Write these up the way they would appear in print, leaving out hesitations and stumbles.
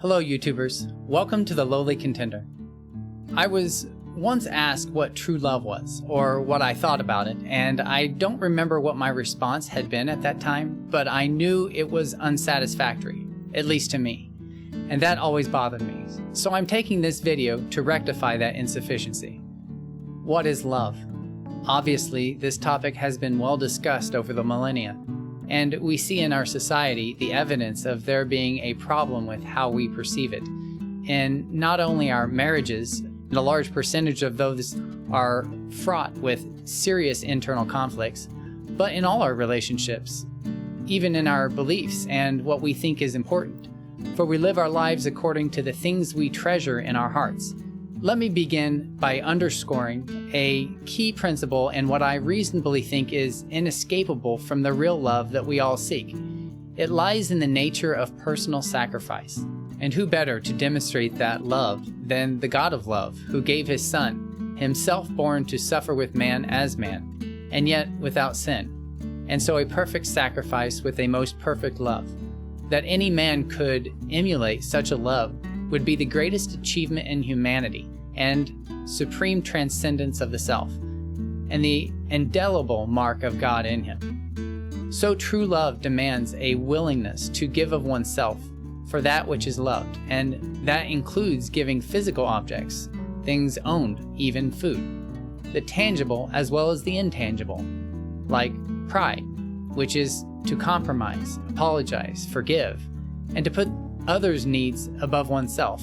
Hello YouTubers, welcome to The Lowly Contender. I was once asked what true love was, or what I thought about it, and I don't remember what my response had been at that time, but I knew it was unsatisfactory, at least to me, and that always bothered me. So I'm taking this video to rectify that insufficiency. What is love? Obviously, this topic has been well discussed over the millennia, and we see in our society the evidence of there being a problem with how we perceive it. In not only our marriages, and a large percentage of those are fraught with serious internal conflicts, but in all our relationships, even in our beliefs and what we think is important. For we live our lives according to the things we treasure in our hearts. Let me begin by underscoring a key principle and what I reasonably think is inescapable from the real love that we all seek. It lies in the nature of personal sacrifice. And who better to demonstrate that love than the God of love, who gave his Son, himself born to suffer with man as man, and yet without sin, and so a perfect sacrifice with a most perfect love. That any man could emulate such a love would be the greatest achievement in humanity and supreme transcendence of the self, and the indelible mark of God in him. So true love demands a willingness to give of oneself for that which is loved, and that includes giving physical objects, things owned, even food, the tangible as well as the intangible, like pride, which is to compromise, apologize, forgive, and to put others' needs above oneself,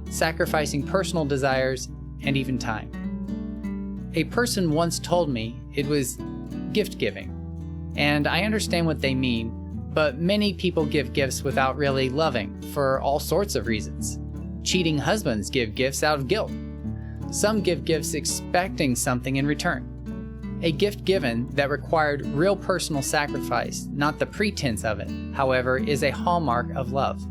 sacrificing personal desires and even time. A person once told me it was gift giving, and I understand what they mean, but many people give gifts without really loving for all sorts of reasons. Cheating husbands give gifts out of guilt. Some give gifts expecting something in return. A gift given that required real personal sacrifice, not the pretense of it, however, is a hallmark of love.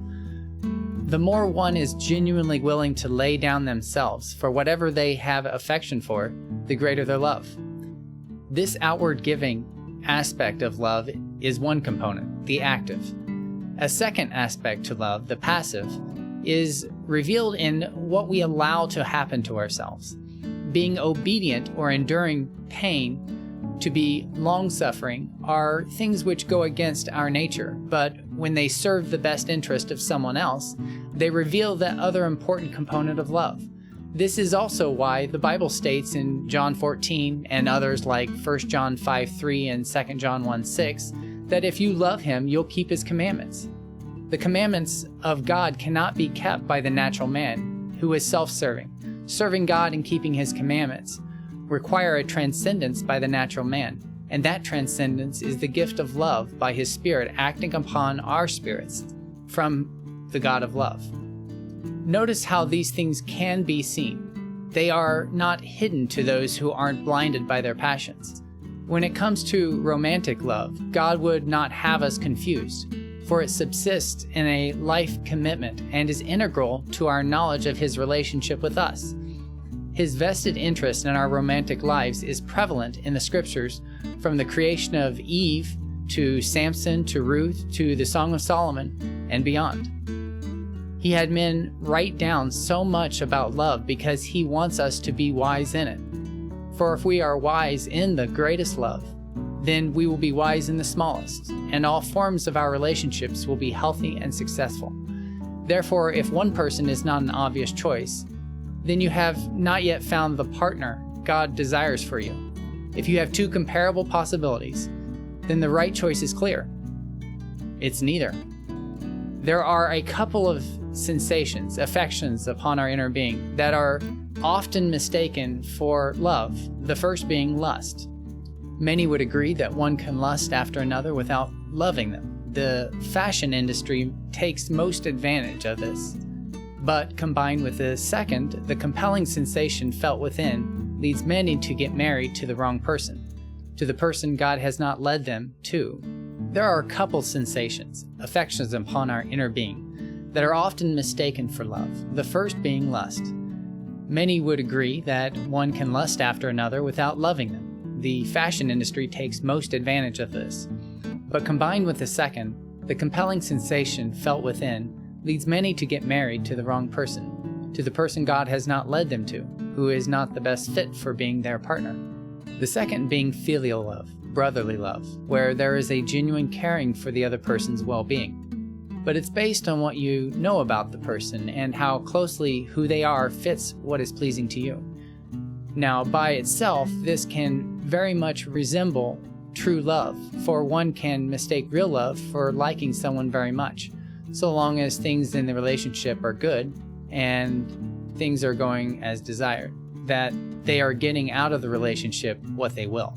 The more one is genuinely willing to lay down themselves for whatever they have affection for, the greater their love. This outward giving aspect of love is one component, the active. A second aspect to love, the passive, is revealed in what we allow to happen to ourselves. Being obedient or enduring pain, to be long-suffering, are things which go against our nature, but when they serve the best interest of someone else, they reveal that other important component of love. This is also why the Bible states in John 14 and others like 1 John 5:3 and 2 John 1:6 that if you love him, you'll keep his commandments. The commandments of God cannot be kept by the natural man who is self-serving. Serving God and keeping his commandments require a transcendence by the natural man, and that transcendence is the gift of love by his Spirit acting upon our spirits from the God of love. Notice how these things can be seen. They are not hidden to those who aren't blinded by their passions. When it comes to romantic love, God would not have us confused, for it subsists in a life commitment and is integral to our knowledge of his relationship with us. His vested interest in our romantic lives is prevalent in the scriptures, from the creation of Eve to Samson to Ruth to the Song of Solomon and beyond. He had men write down so much about love because he wants us to be wise in it. For if we are wise in the greatest love, then we will be wise in the smallest, and all forms of our relationships will be healthy and successful. Therefore, if one person is not an obvious choice, then you have not yet found the partner God desires for you. If you have two comparable possibilities, then the right choice is clear. It's neither. There are a couple of sensations, affections upon our inner being that are often mistaken for love, the first being lust. Many would agree that one can lust after another without loving them. The fashion industry takes most advantage of this. But combined with the second, the compelling sensation felt within leads many to get married to the wrong person, to the person God has not led them to. There are a couple sensations, affections upon our inner being, that are often mistaken for love, the first being lust. Many would agree that one can lust after another without loving them. The fashion industry takes most advantage of this. But combined with the second, the compelling sensation felt within leads many to get married to the wrong person, to the person God has not led them to, who is not the best fit for being their partner. The second being filial love, brotherly love, where there is a genuine caring for the other person's well-being. But it's based on what you know about the person and how closely who they are fits what is pleasing to you. Now, by itself, this can very much resemble true love, for one can mistake real love for liking someone very much, so long as things in the relationship are good and things are going as desired, that they are getting out of the relationship what they will.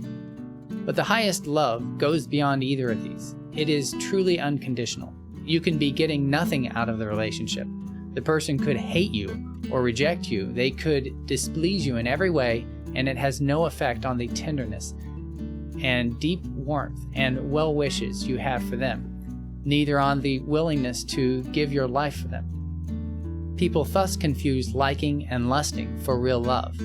But the highest love goes beyond either of these. It is truly unconditional. You can be getting nothing out of the relationship. The person could hate you or reject you. They could displease you in every way, and it has no effect on the tenderness and deep warmth and well wishes you have for them, neither on the willingness to give your life for them. People thus confuse liking and lusting for real love.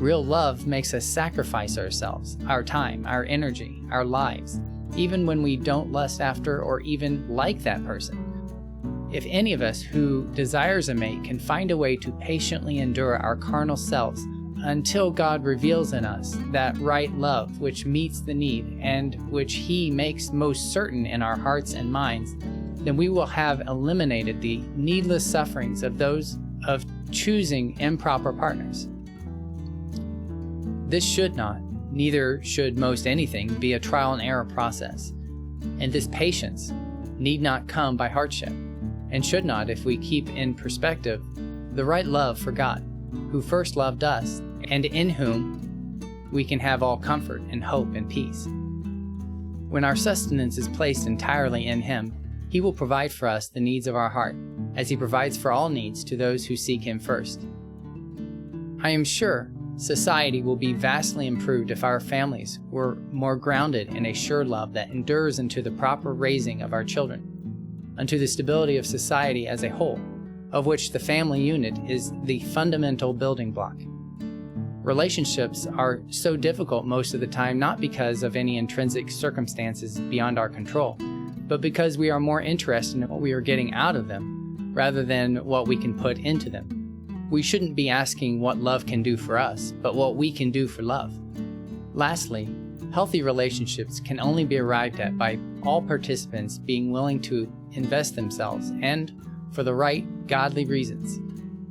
Real love makes us sacrifice ourselves, our time, our energy, our lives, even when we don't lust after or even like that person. If any of us who desires a mate can find a way to patiently endure our carnal selves until God reveals in us that right love which meets the need and which He makes most certain in our hearts and minds, then we will have eliminated the needless sufferings of those of choosing improper partners. This should not, neither should most anything, be a trial and error process. And this patience need not come by hardship, and should not if we keep in perspective the right love for God, who first loved us, and in whom we can have all comfort and hope and peace. When our sustenance is placed entirely in Him, He will provide for us the needs of our heart, as He provides for all needs to those who seek Him first. I am sure society will be vastly improved if our families were more grounded in a sure love that endures into the proper raising of our children, unto the stability of society as a whole, of which the family unit is the fundamental building block. Relationships are so difficult most of the time not because of any intrinsic circumstances beyond our control, but because we are more interested in what we are getting out of them rather than what we can put into them. We shouldn't be asking what love can do for us, but what we can do for love. Lastly, healthy relationships can only be arrived at by all participants being willing to invest themselves, and for the right, godly reasons.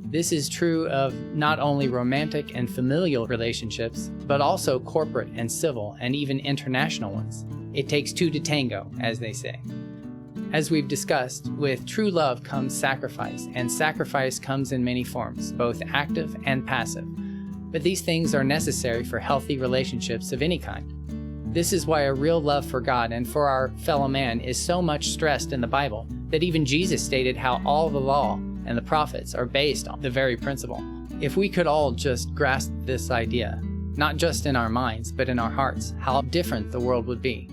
This is true of not only romantic and familial relationships, but also corporate and civil and even international ones. It takes two to tango, as they say. As we've discussed, with true love comes sacrifice, and sacrifice comes in many forms, both active and passive. But these things are necessary for healthy relationships of any kind. This is why a real love for God and for our fellow man is so much stressed in the Bible, that even Jesus stated how all the law and the prophets are based on the very principle. If we could all just grasp this idea, not just in our minds, but in our hearts, how different the world would be.